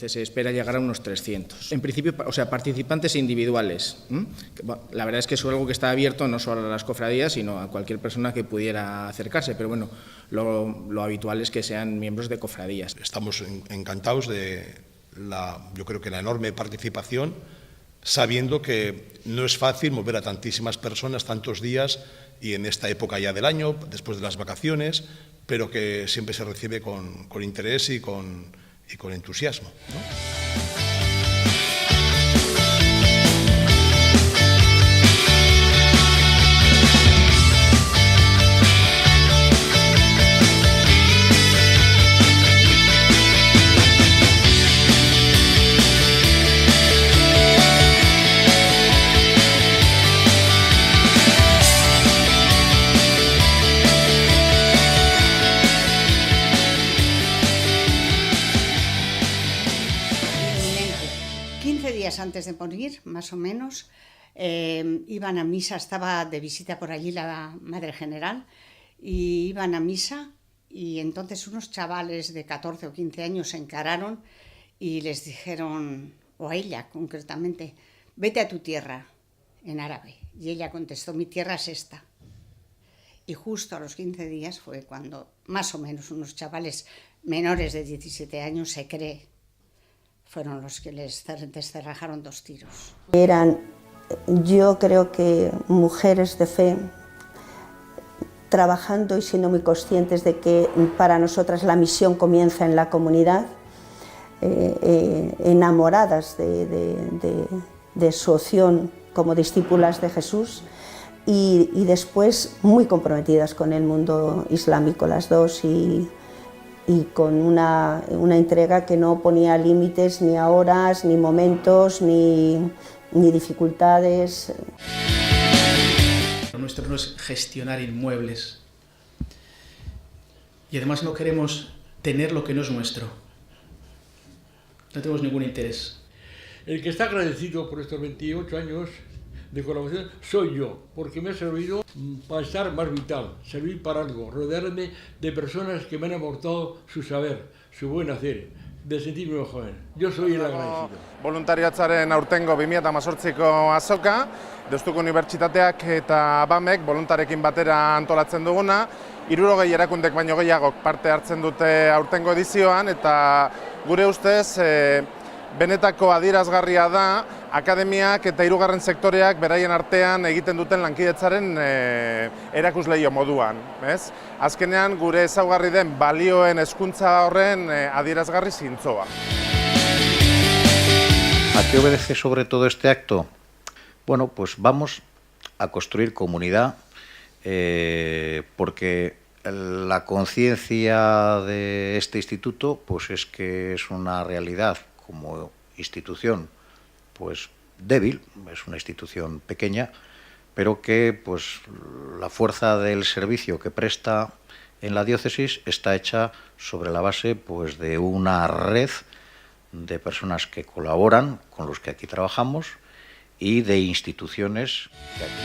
Entonces se espera llegar a unos 300. En principio, o sea, participantes individuales. La verdad es que es algo que está abierto no solo a las cofradías, sino a cualquier persona que pudiera acercarse, pero bueno, lo habitual es que sean miembros de cofradías. Estamos encantados yo creo que la enorme participación, sabiendo que no es fácil mover a tantísimas personas tantos días y en esta época ya del año, después de las vacaciones, pero que siempre se recibe con interés y con entusiasmo, ¿no? Antes de morir, más o menos, iban a misa, estaba de visita por allí la Madre General, y iban a misa, y entonces unos chavales de 14 o 15 años se encararon y les dijeron, o a ella concretamente, vete a tu tierra, en árabe. Y ella contestó, mi tierra es esta. Y justo a los 15 días fue cuando, más o menos, unos chavales menores de 17 años, se cree, fueron los que les descerrajaron 2 tiros. Eran, yo creo que mujeres de fe, trabajando y siendo muy conscientes de que para nosotras la misión comienza en la comunidad, enamoradas de su opción como discípulas de Jesús y después muy comprometidas con el mundo islámico, las dos, y con una entrega que no ponía límites ni a horas, ni momentos, ni dificultades. Lo nuestro no es gestionar inmuebles y además no queremos tener lo que no es nuestro. No tenemos ningún interés. El que está agradecido por estos 28 años de colaboración soy yo, porque me ha servido para estar más vital, servir para algo, rodearme de personas que me han aportado su saber, su buen hacer, de sentirme más joven. Yo soy el agradecido. Voluntariatzaren aurtengo 2018ko azoka, Deustuko Unibertsitateak eta BAMek voluntarekin batera antolatzen duguna, 60 erakundek baino gehiagok parte hartzen dute aurtengo edizioan, eta gure ustez benetako adierazgarria da akademiak eta hirugarren sektoreak beraien artean egiten duten lankidetzaren erakusleio moduan, ez? Azkenean gure ezaugarri den balioen hezkuntza horren adierazgarri zintzoa. ¿A qué obedece sobre todo este acto? Bueno, pues vamos a construir comunidad porque la conciencia de este instituto pues es que es una realidad como institución pues débil, es una institución pequeña, pero que pues la fuerza del servicio que presta en la diócesis está hecha sobre la base pues de una red de personas que colaboran con los que aquí trabajamos y de instituciones que aquí